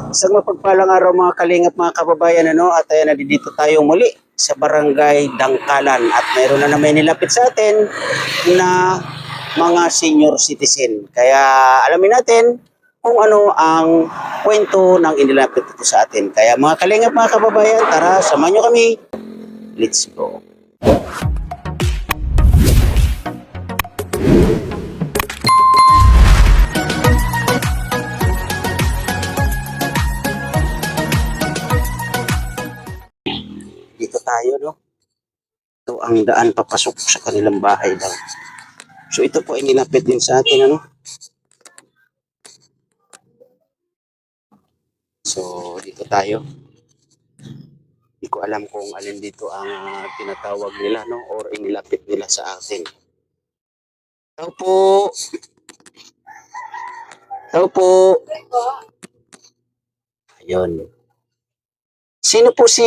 Isang mapagpalang araw mga kalingap mga kababayan at ayan nandito tayo muli sa Barangay Dangkalan at mayroon na naman nilapit sa atin na mga senior citizen. Kaya alamin natin kung ano ang kwento ng inilapit ito sa atin. Kaya mga kalingap mga kababayan, tara samahan nyo kami. Let's go. Dito tayo, no? Ito ang daan papasok sa kanilang bahay daw. So ito po ay nilapit din sa atin, ano? So dito tayo. Hindi ko alam kung alin dito ang tinatawag nila, no? Or inilapit nila sa atin. Tao po! Tao po! Ayun. Sino po si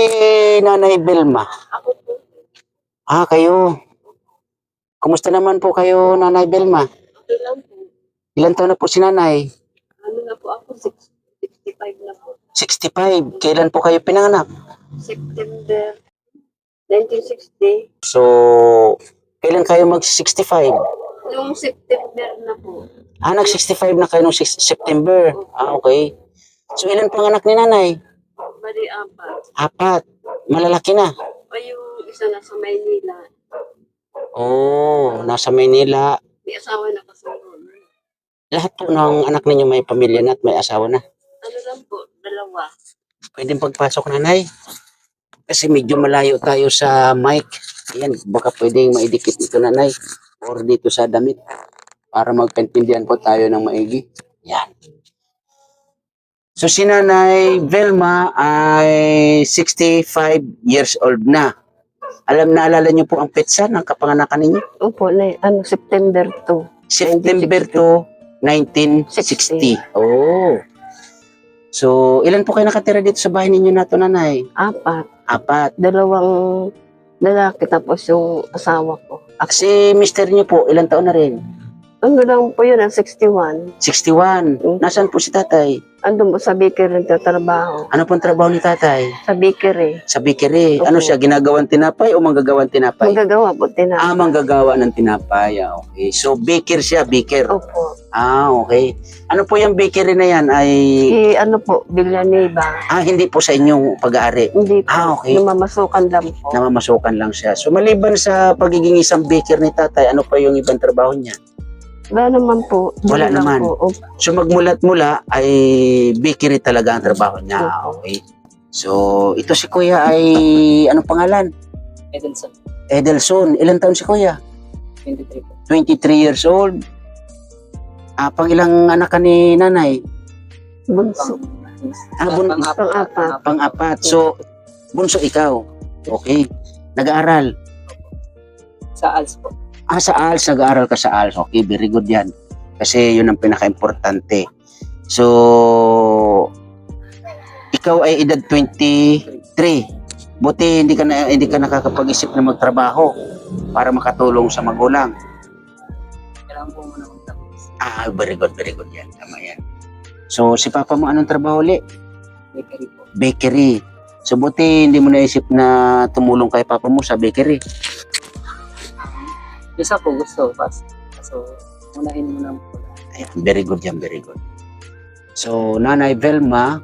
Nanay Belma? Ako po, Ah, kayo. Kumusta naman po kayo, Nanay Belma? okay lang po. Ilan taon na po si Nanay? Ano na po ako, 65 na po. 65. Kailan po kayo pinanganak? September 1960. So, kailan kayo mag-65? Noong September na po. Ah, nag-65 na kayo noong September. Ah, okay. So, ilan panganak ni Nanay? Bali, apat. Apat. Malalaki na. O yung isa na sa Maynila. Oh, nasa Maynila. May asawa na kasunod. Lahat po ng anak ninyo may pamilya na at may asawa na. Ano lang po, dalawa. Pwedeng pagpasok, Nanay. Kasi medyo malayo tayo sa mic. Ayan, baka pwedeng maidikit ito, Nanay. Or dito sa damit. Para magkaintindihan po tayo ng maigi. Yan. So si Nanay Velma ay 65 years old na. Naalala niyo po ang petsa ng kapanganakan ninyo? Opo, September 2. September 2, 1960. Oh. So, ilan po kayo nakatira dito sa bahay ninyo na to, Nanay? Apat. Apat. Dalawang lalaki tapos yung asawa ko. Si mister niyo po, ilan taon na rin? Ano lang po yun, ang 61. 61. Nasaan po si tatay? Andun po sa bakery nagtatrabaho. Ano pong trabaho ni tatay? Sa bakery. Sa bakery. Ano Opo. siya, ginagawang tinapay o manggagawang tinapay? Magagawa po tinapay. Ah, manggagawa ng tinapay. Ah, okay. So, baker siya, baker. Opo. Ah, okay. Ano po yung bakery na yan ay... Ano po, Villanueva. Ah, hindi po sa inyong pag-aari. Hindi po. Ah, okay. Namamasukan lang po. Namamasukan lang siya. So, maliban sa pagiging isang baker ni tatay, ano pa yung ibang trabaho niya? Wala naman po. Wala Doon lang naman. Po. Opo. So, magmulat-mula ay bakery talaga ang trabaho niya. Opo. Okay. So, ito si Kuya ay... Anong pangalan? Edelson, Edelson. Ilan taon si Kuya? 23 po. 23 years old. Ah, pang ilang anak ka ni Nanay? Bunso. Pang-apat. Pang-apat. So, bunso ikaw. Okay. Nag-aaral. Sa ALS po. Ah, sa ALS. Nag-aaral ka sa ALS. Okay, very good yan. Kasi yun ang pinaka-importante. So, ikaw ay edad 23. Buti hindi ka nakakapag-isip na magtrabaho para makatulong sa magulang. Kailangan po muna magtapos. Ah, very good yan. Tama yan. So, si Papa mo anong trabaho ulit? Bakery po. Bakery. So, buti hindi mo naisip na tumulong kay Papa mo sa bakery. Isa po gusto pas. So, unahin mo na po. Ayan, very good yan, very good. So, Nanay Velma,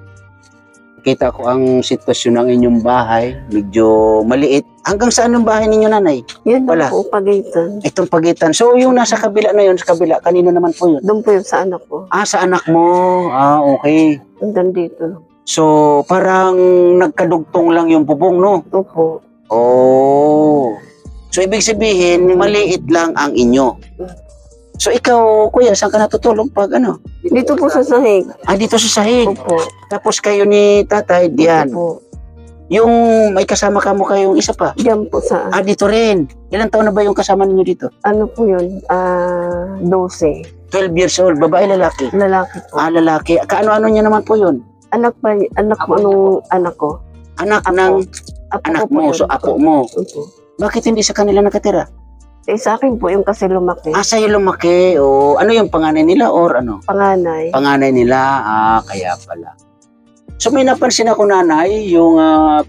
kita ko ang sitwasyon ng inyong bahay. Medyo maliit. Hanggang saan ang bahay ninyo, Nanay? Yun Wala. lang po, pagitan. Itong pagitan. So, yung nasa kabila na yun, sa kabila, kanino naman po yun? Doon po yun sa anak ko. Ah, sa anak mo. Ah, okay. Hanggang dito lang. So, parang nagkadugtong lang yung bubong, no? Opo. Oh. So, ibig sabihin, maliit lang ang inyo. So, ikaw, kuya, saan ka natutulog pag ano? Dito po sa sahig. Ah, dito sa sahig. Opo. Tapos kayo ni tatay, diyan. Opo. Yung may kasama ka mo kayong isa pa. Diyan po sa, Ah, dito rin. Ilang taon na ba yung kasama ninyo dito? ano po yun, 12. 12 years old. Babae, lalaki? Lalaki po. Ah, lalaki. Kaano-ano niya naman po yun? Anak po nung anak ko. Anak Apo. ng Apo anak ko po mo. yun. So, apo mo. Opo. Bakit hindi sa kanila nakatira? Eh, sa akin po yung kasi lumaki. Ah, sa'yo lumaki. O, ano yung panganay nila or ano? Panganay. Panganay nila. Ah, kaya pala. So may napansin ako nanay, yung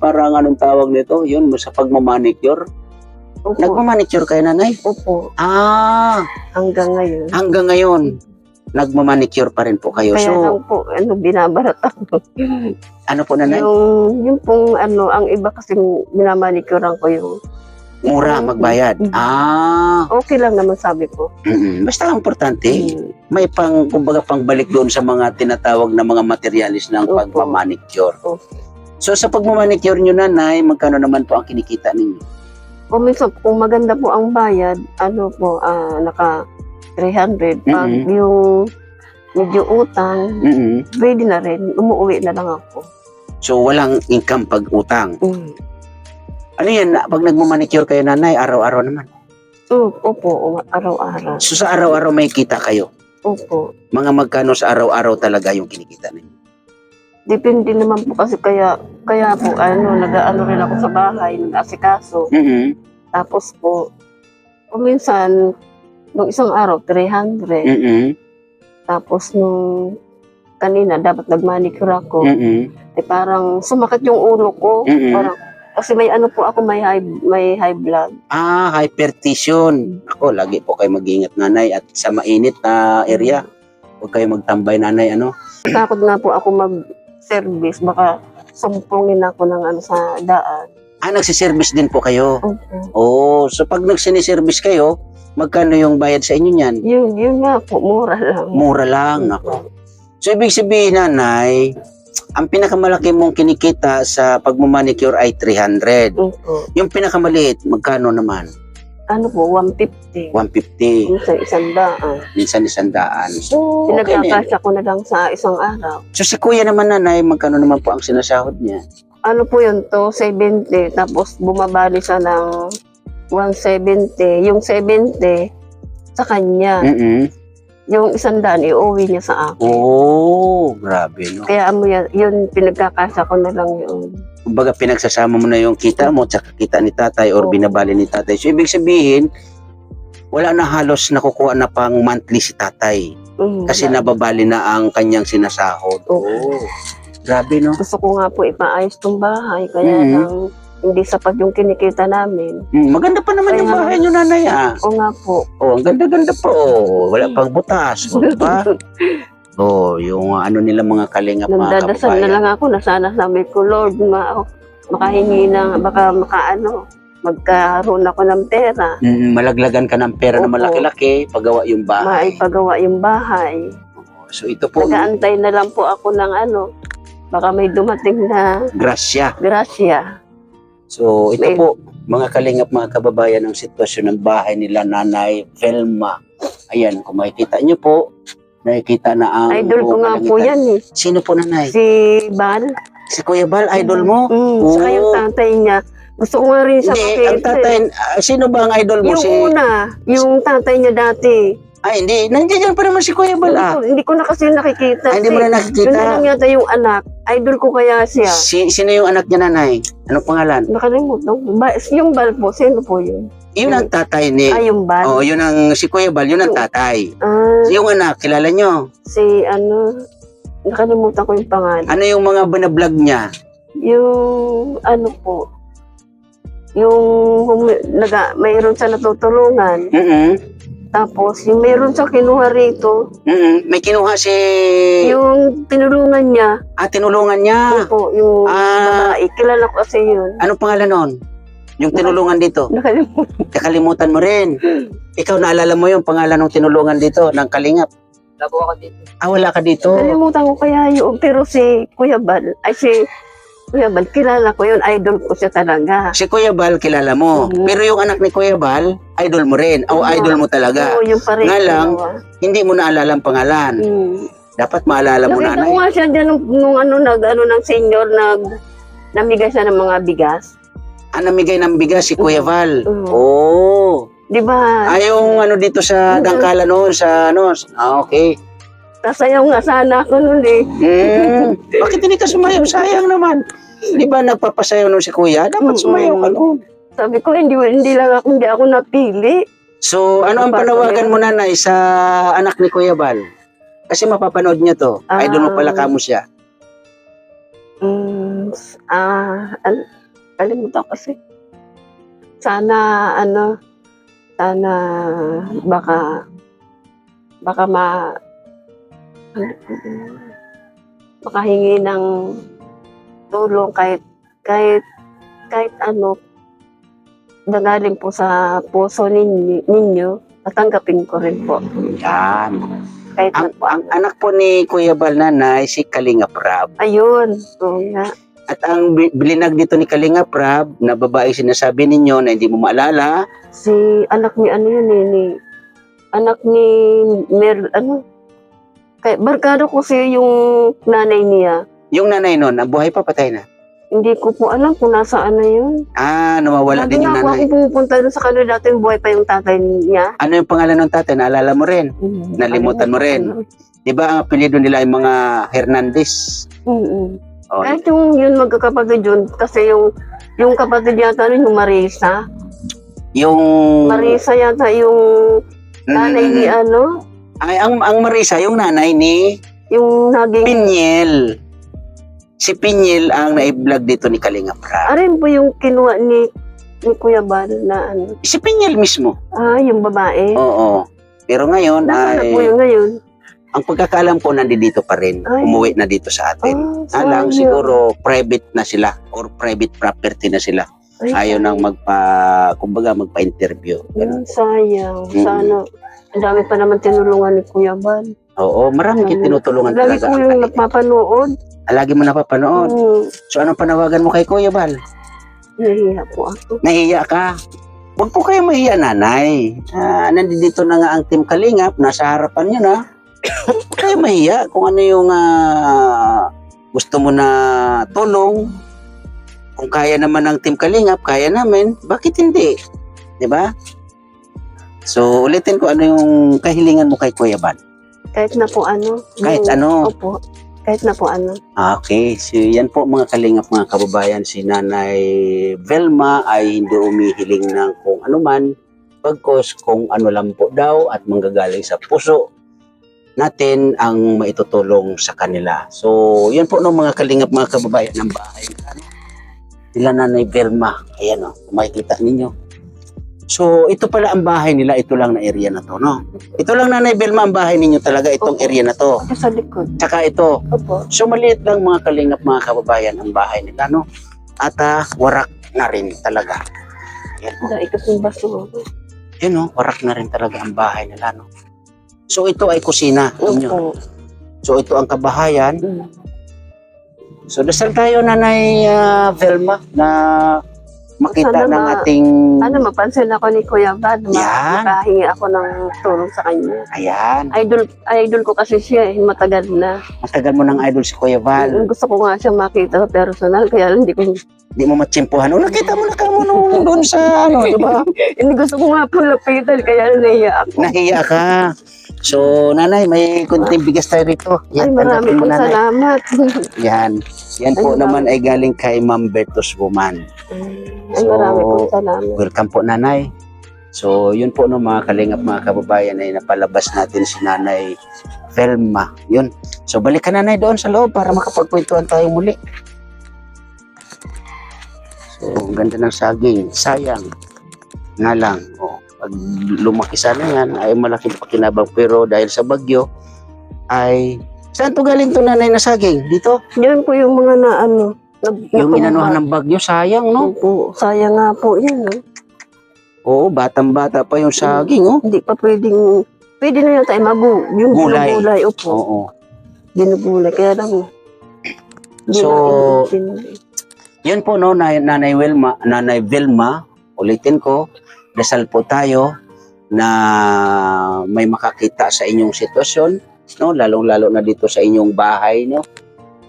parang anong tawag nito, yun sa pagmamanicure. Opo. Nagmamanicure kayo nanay? Opo. Hanggang Hanggang ngayon. nagmamanicure pa rin po kayo. Kaya So lang po, binabarat ako. ano po nanay? Yung pong ang iba kasi minamanicure ko yung Mura magbayad. okay lang naman sabi ko. Basta ang importante, may kumbaga pangbalik doon sa mga tinatawag na mga materialis ng Opo. pagmamanicure. Opo. So sa pagmamanicure nyo nanay, magkano naman po ang kinikita ninyo? Kung minsan, kung maganda po ang bayad, naka 300. Pag yung medyo utang, pwede na rin. Umuwi na lang ako. So walang income pag utang. Ano yan, pag nagmamanicure kayo nanay, araw-araw naman? Opo, araw-araw. So sa araw-araw may kita kayo? Opo. Mga magkano sa araw-araw talaga yung kinikita ninyo? Depende naman po kasi kaya po, nag-ano rin ako sa bahay, nag-asikaso. Tapos po, kung minsan, nung isang araw, 300. Tapos nung kanina, dapat nag-manicure ako. Parang sumakit yung ulo ko. Parang, kasi may po ako, may high blood. Hypertension. Ako, lagi po kayo mag-iingat nanay at sa mainit na area. Huwag kayo magtambay nanay, Takot nga po ako mag-service, baka sumpungin ako ng sa daan. Nagsiservice din po kayo? Okay. So pag nagsiniservice kayo, magkano yung bayad sa inyo niyan? Yun nga po, mura lang. Mura lang, ako. So ibig sabihin nanay, ang pinakamalaki mong kinikita sa pagmamanicure ay 300. Yung pinakamaliit, magkano naman? 150. 150. Minsan 100. Minsan 100. So, okay na yan. Pinagkakasya ko na lang sa isang araw. So si kuya naman nanay, magkano naman po ang sinasahod niya? Po yun to, 70. Tapos bumabali siya ng 170. Yung 70 sa kanya. Yung 100 iuwi niya sa akin. Grabe no. Kaya yun pinagkakasya ko na lang yun. Kumbaga pinagsasama mo na yung kita mo at kita ni tatay or binabali ni tatay. So ibig sabihin, wala na halos nakukuha na pang monthly si tatay. Kasi nababali na ang kanyang sinasahod. Grabe no. Gusto ko nga po ipaayos tong bahay. Kaya lang hindi sapat yung kinikita namin. Maganda pa naman yung bahay nyo nanay Oo nga po. ang ganda-ganda pa Wala pang butas. Pa? Yung nila mga kalingap mga Nagdadasal kababayan. na lang ako na sana sabi ko, Lord, makahingi na, baka magkaroon ako ng pera. Malaglagan ka ng pera na Opo. malaki-laki, pagawa yung bahay. Maipagawa yung bahay. So ito po, Nagaantay na lang po ako ng baka may dumating na grasya. grasya. So ito po, mga kalingap mga kababayan, ang sitwasyon ng bahay nila Nanay Velma. Ayan, kung makikita nyo po, nakikita na ang Idol ko nga po kalangitan. yan Sino po nanay? Si Bal. Si Kuya Bal, idol mo? Saka yung tatay niya. Gusto ko nga rin siya Hindi, ang tatay, sino ba ang idol mo? Yung una, yung tatay niya dati. Hindi. Nandiyan pa naman si Kuya Bal. Hindi ko na kasi nakikita. Hindi mo na nakikita. Yun na lang yata yung anak. Idol ko kaya siya. Sino yung anak niya nanay? Anong pangalan? Nakalimutan. Yung Bal po, sino po yun? Yun ang tatay ni... Yung Bal. yun ang si Kuya Bal, yun ang tatay. Yung anak, kilala nyo? Si nakalimutan ko yung pangalan. Ano yung mga binablog niya? Yung po, yung mayroon siya natutulungan. Tapos, yung mayroon siya kinuha rito. May kinuha si... Yung tinulungan niya. Tinulungan niya. Opo, yung babae. Kilala ko kasi yun. Ano pangalan nun? Yung tinulungan dito? Nakalimutan. Nakalimutan mo rin. Ikaw, naalala mo yung pangalan ng tinulungan dito, ng Kalingap? Wala po ako dito. Wala ka dito. Nakalimutan ko kaya yun. Pero si Kuya Bal, kilala ko yun. Idol ko siya talaga. Si Kuya Bal, kilala mo. Pero yung anak ni Kuya Bal, idol mo rin. Idol mo talaga. Oo, yung pareho. Nga lang, hindi mo naalala ang pangalan. Dapat maalala mo, Nakita nanay. ko nga siya dyan nung ng senior, namigay siya ng mga bigas. Namigay ng bigas si Kuya Val. Di ba? Yung dito sa Dangkala noon, okay. Kasayaw nga sana ako nun eh. Bakit hindi ka sumayaw? Sayang naman. Di ba nagpapasayaw nun si Kuya? Dapat sumayaw ka nun. Sabi ko, hindi ako napili. So, ano ang panawagan mo nanay sa anak ni Kuya Val? Kasi mapapanood niya to. Idol mo pala kamo siya. Kalimutan kasi. Sana, sana baka makahingi ng tulong kahit nagaling po sa puso ninyo, tatanggapin ko rin po. Yan. Kahit na Ang, po ang anak po ni Kuya Bal, nanay, si Kalinga Prab. ayun. Oo nga. At ang bilinag dito ni Kalinga Prab, na babae sinasabi ninyo na hindi mo maalala, Si anak ni anak ni kay barkado ko siya yung nanay niya. yung nanay nun, buhay pa, patay na. Hindi ko po alam kung nasaan na yun. Nawawala Lagi din yung na ako nanay. pumupunta doon sa kanila dati buhay pa yung tatay niya. Ano yung pangalan ng tatay? Naalala mo rin? Nalimutan mo rin. Di ba ang apelyido nila ay mga Hernandez? Oh, Kahit yun magkakapatid yun, kasi yung kapatid yata nun, yung Marisa. yung... Marisa yata yung nanay ni Ay, ang Marisa, yung nanay ni yung naging... Pinyel. Si Pinyel ang na-vlog dito ni Kalinga Prab. Arin po yung kinuha ni Kuya Bal na Si Pinyel mismo. yung babae. Oo. Pero ngayon Nasaan na ay... po yung ngayon? Ang pagkakaalam ko nandito pa rin. Ay. Umuwi na dito sa atin. Alang sayang. siguro private na sila or private property na sila. Ay, Ayaw nang magpa-interview. sayang. Mm. Sana. Ang dami pa naman tinulungan ni Kuya Bal. Oo, marami Lagi- tinutulungan Lagi talaga. po ang yung Kalinga. napapanood. Lagi mo napapanood. So anong panawagan mo kay Kuya Bal? Nahiya po ako. Nahiya ka? Huwag po kayo mahiya, nanay. Nandito na nga ang Team Kalingap. Nasa harapan nyo na. Huwag kayo mahiya kung ano yung gusto mo na tulong. Kung kaya naman ng Team Kalingap, kaya namin. Bakit hindi? Diba? So, ulitin ko ano yung kahilingan mo kay Kuya Bal. Kahit na po Kahit yung- ano. Opo. Kahit na po Okay, so yan po mga kalingap mga kababayan, si Nanay Velma ay hindi umihiling ng kung ano man, pagkos kung ano lang po daw at manggagaling sa puso natin ang maitutulong sa kanila. So, yan po no mga kalingap mga kababayan ng bahay. Nila Nanay Velma, ayan o, makikita ninyo. So, ito pala ang bahay nila, ito lang na area na to, no? Ito lang Nanay Velma ang bahay ninyo talaga, itong Opo. area na to. sa likod. Tsaka ito, Opo. so maliit lang mga kalingap mga kababayan ang bahay nila, no? At warak na rin talaga. Yan, Dahil kasing baso. yun, no? Warak na rin talaga ang bahay nila, no? So ito ay kusina ninyo. Opo. So ito ang kabahayan. Mm. So dasal tayo Nanay Velma na makita Sana ng ating... Mapansin ako ni Kuya Bal. Yan. Makahingi ako ng tulong sa kanya. Ayan, Idol ko kasi siya matagal na. matagal mo ng idol si Kuya Val. Gusto ko nga siya makita sa personal, kaya hindi ko Hindi mo matsimpuhan. O, nakita mo na ka mo nung doon sa ano, di ba? hindi gusto ko nga po lapitan, kaya nahiya ako. Nahiya ka. So, nanay, may kunting bigas tayo rito. Ay, Yan, marami tanggapin mo, pong nanay. salamat. Yan. Yan po Ay, naman ay galing kay Ma'am Bertos Woman. Ay, marami pong salamat. Welcome po, nanay. So, yun po no, mga kalingap, mga kababayan, ay napalabas natin si Nanay Velma. Yun. So, balik ka nanay doon sa loob para makapagkwentuhan tayo muli. So, ang ganda ng saging. Sayang. Nga lang. Oh, pag lumaki sana yan, ay malaking pakinabang. Pero dahil sa bagyo, ay... Saan to galing to nanay na saging? Dito? Yun po yung mga Yung inanuhan ng bagyo, sayang, no? Opo, sayang nga po yun. Oo, batang-bata pa yung saging, oh. Hindi pa pwede na yun tayo yung Gulay. gulay, opo. Oo. Ginugulay, kaya lang. So, yun po no, Nanay Velma, ulitin ko, dasal po tayo na may makakita sa inyong sitwasyon, no, lalong-lalo na dito sa inyong bahay, no.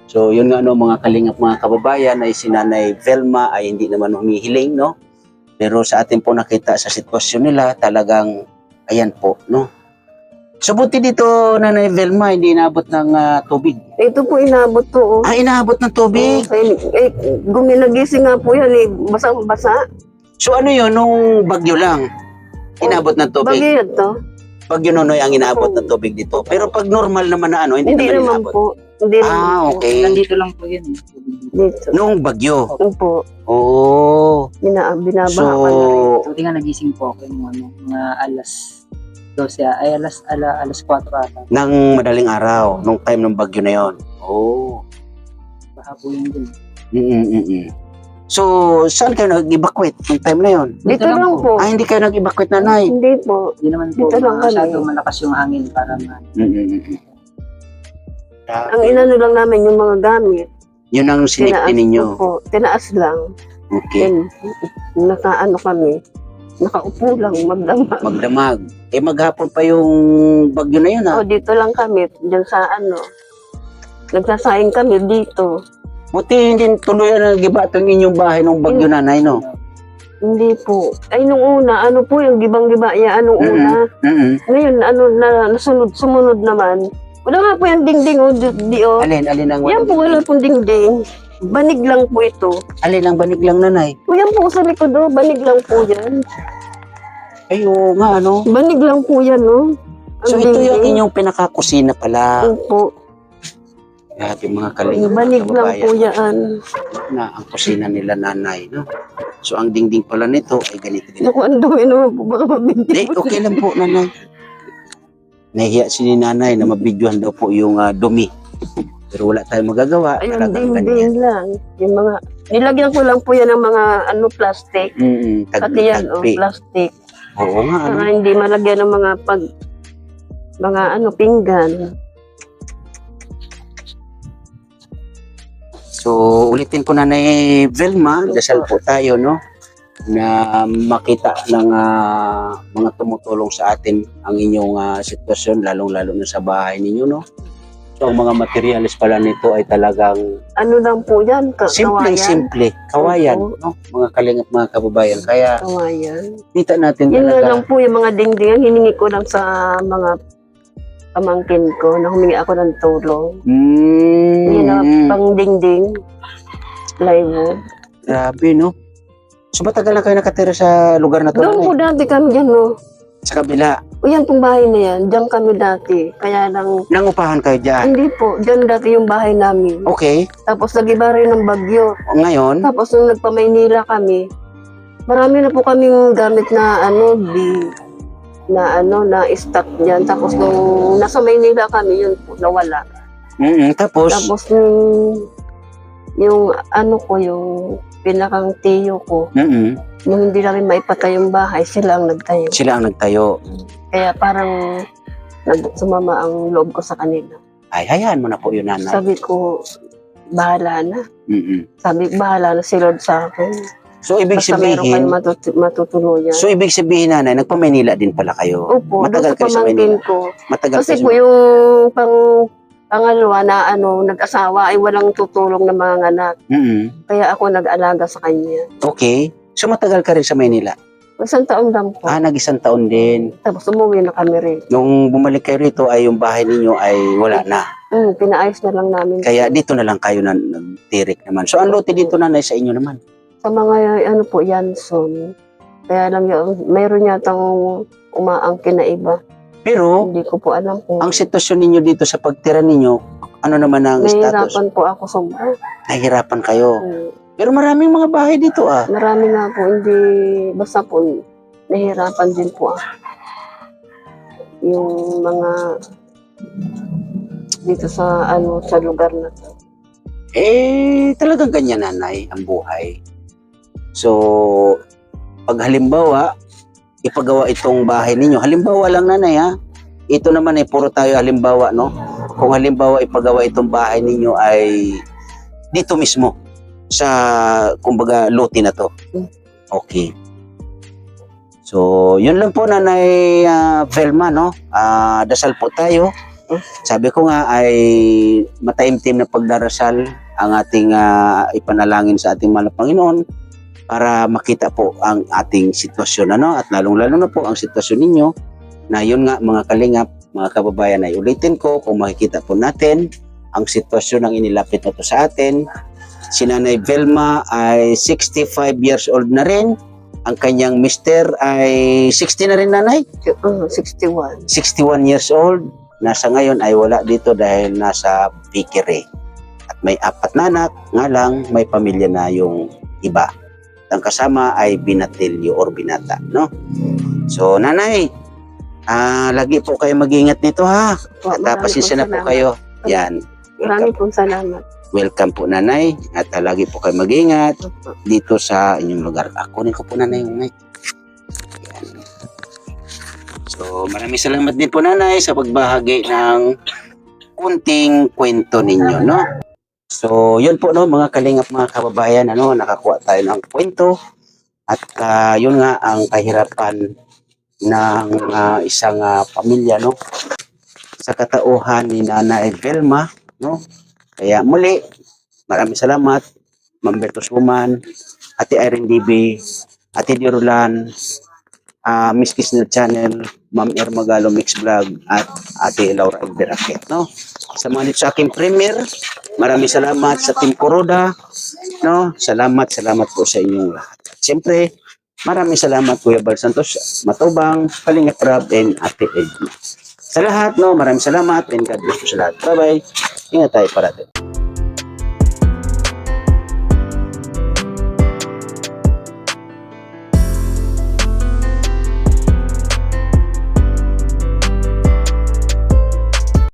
So, yun nga no, mga kalingap, mga kababayan, ay si Nanay Velma ay hindi naman humihiling, no. Pero sa atin po nakita sa sitwasyon nila, talagang ayan po, no. So, buti dito, Nanay Velma, hindi inabot ng tubig. Ito po inabot to. Inaabot ng tubig. Guminagising nga po yan basang-basa. So ano yun, nung bagyo lang, inabot ng tubig? Bagyo yan to. Bagyo Nonoy ang inaabot ng tubig dito. Pero pag normal naman na ano, hindi naman Hindi naman inaabot. po. Hindi naman po. Okay. Nandito lang po yun. Dito. Noong bagyo. Opo. Oo. Binabaha So, ka na rin. Buti nga nagising po ako yung mga alas 12, ay alas 4 ata. nang madaling araw, nung time ng bagyo na yon. Oo. Baha po yun din. So, saan kayo nag-evacuate nung time na yon? Dito lang po. Ah, hindi kayo nag-evacuate, nanay? Hindi po. Hindi naman po Dito lang kami. masyado malakas yung hangin para Ang inano lang namin yung mga gamit. Yun ang sinipti ninyo. Po. Tinaas lang. Okay. Then, nakaano kami. Nakaupo lang, magdamag. Magdamag. Eh, maghapon pa yung bagyo na yun, ha? O, dito lang kami. Diyan sa ano. Nagsasaing kami dito. Buti hindi tuloy na nagiba itong inyong bahay ng bagyo, nanay, no? Hindi po. Ay, nung una, ano po yung gibang-giba ya, anong una. Ngayon, ano, sumunod naman. Wala nga po yung dingding, o, di, o. Alin ang Yan po, wala pong dingding. Banig lang po ito. Alin ang banig lang, nanay? O, yan po sa likod, o. Banig lang po yan. Ay, oo nga, ano? Banig lang po yan, o. So, ito yung inyong pinakakusina pala. Opo. Grabe mga kalingap, Banig mga lang po kababayan, yan. na ang kusina nila, nanay, no? So, ang dingding pala nito ay ganito din. Naku, ang dumi naman po. Baka mabindi Hindi, po. okay lang po, nanay. Nahiya si ni nanay na mabidyohan daw po yung dumi. Pero wala tayong magagawa. Ayun, Talagang ganyan. dingding lang. Yung mga, nilagyan ko lang po yan ng mga, ano, plastic. Pati yan, o, Tagpi. plastic. Oo nga, ano? Para hindi malagyan ng mga ano, pinggan. So, ulitin ko, Nanay Velma, dasal po tayo, no? Na makita ng mga tumutulong sa atin ang inyong sitwasyon, lalong-lalo na sa bahay ninyo, no? So, ang mga materialis pala nito ay talagang Ano lang po yan? simple, kawayan, no? Mga kalingap, mga kababayan. Kaya, Kawayan. kita natin Yun na talaga. lang po yung mga dingdingan. Hiningi ko lang sa mga pamangkin ko na humingi ako ng tulong. Yun na pang dingding. Plywood. Grabe, no? So, matagal na kayo nakatira sa lugar na to? Doon po Nanay? dati kami dyan, no? Sa kabila. O yan pong bahay na yan. Diyan kami dati. Kaya lang, Nangupahan kayo dyan? hindi po. Diyan dati yung bahay namin. Okay. Tapos nag-iba rin ng bagyo. Ngayon, Tapos nung nagpa-Maynila kami, marami na po kaming gamit na na stock diyan. Tapos nung nasa Maynila kami, yun po nawala. tapos, Tapos yung ano ko, yung pinakang tiyo ko, nung hindi namin maipatay yung bahay, sila ang nagtayo. sila ang nagtayo. Kaya parang sumama ang loob ko sa kanila. Ay, hayaan mo na po yun, nanay. Sabi ko, bahala na. Sabi, bahala na si Lord sa akin. So, ibig Basta meron sabihin, kayong matutuluyan. so, ibig sabihin, nanay, nagpa-Maynila din pala kayo. Opo, matagal doon kayo sa sa pamangkin Maynila? ko. Matagal Kasi kayo po yung pangalawa na nag-asawa ay walang tutulong ng mga anak. Kaya ako nag-alaga sa kanya. Okay. So, matagal ka rin sa Maynila? Isang taon lang po. Nag-isang taon din. Tapos umuwi na kami rin. Nung bumalik kayo rito, ay yung bahay ninyo ay wala na. Pinaayos na lang namin. Kaya dito na lang kayo nagtirik naman. So, ang lote dito, nanay, sa inyo naman? Sa mga ano po, Yanson. Kaya lang yun, mayroon yatang umaangkin na iba. Pero, Hindi ko po alam kung ang sitwasyon ninyo dito sa pagtira ninyo, ano naman ang status? nahihirapan po ako sobra. Nahihirapan kayo. Pero maraming mga bahay dito, Marami nga po, hindi, basta po, nahihirapan din po ako. Yung mga dito sa sa lugar na to. Talagang ganyan, nanay, ang buhay. So, pag halimbawa, ipagawa itong bahay ninyo, halimbawa lang, nanay, ito naman ay puro tayo halimbawa, no? Kung halimbawa ipagawa itong bahay ninyo ay dito mismo sa, kumbaga, lote na to. Okay. So, yun lang po, nanay Velma, no? Dasal po tayo. Sabi ko nga ay mataimtim na pagdarasal ang ating ipanalangin sa ating mahal na Panginoon para makita po ang ating sitwasyon, ano? At lalong-lalo na po ang sitwasyon ninyo na yun nga, mga kalingap, mga kababayan, ay ulitin ko, kung makikita po natin ang sitwasyon ng inilapit na to sa atin. Si Nanay Velma ay 65 years old na rin. Ang kanyang mister ay 60 na rin, nanay? 61. 61 years old. nasa ngayon ay wala dito dahil nasa Pikire. At may 4 na anak, nga lang may pamilya na yung iba. Ang kasama ay binatilyo or binata, no? So, nanay, lagi po kayo mag-ingat nito ha. Po, At marami pasensya na pong po salamat. kayo. Yan. Marami Welcome, pong salamat. welcome po nanay. At lagi po kayo mag-ingat Opo. dito sa inyong lugar. Kunin ko po nanay yung mic. Yan. So, maraming salamat din po nanay sa pagbahagi ng kunting kwento ninyo, no? So, yun po no, mga kalingap, mga kababayan, nakakuha tayo ng kwento at yun nga ang kahirapan ng isang pamilya, no? Sa katauhan ni Nanay Velma, no? Kaya muli, maraming salamat, Ma'am Bertos Woman, Ate Irene DB, Ate Dirulan, Miss Kisnel Channel, Ma'am Ermagalo Mix Vlog, at Ate Laura Alberaket, no? Sa mga dito sa aking premiere, maraming salamat sa Team Kuroda, no? Salamat po sa inyong lahat. Siyempre, maraming salamat Kuya Bal Santos, Matubang, Kalingap Rab, and Ate Edna. Sa lahat, no, maraming salamat and God bless po sa lahat. Bye-bye. Ingat tayo parati.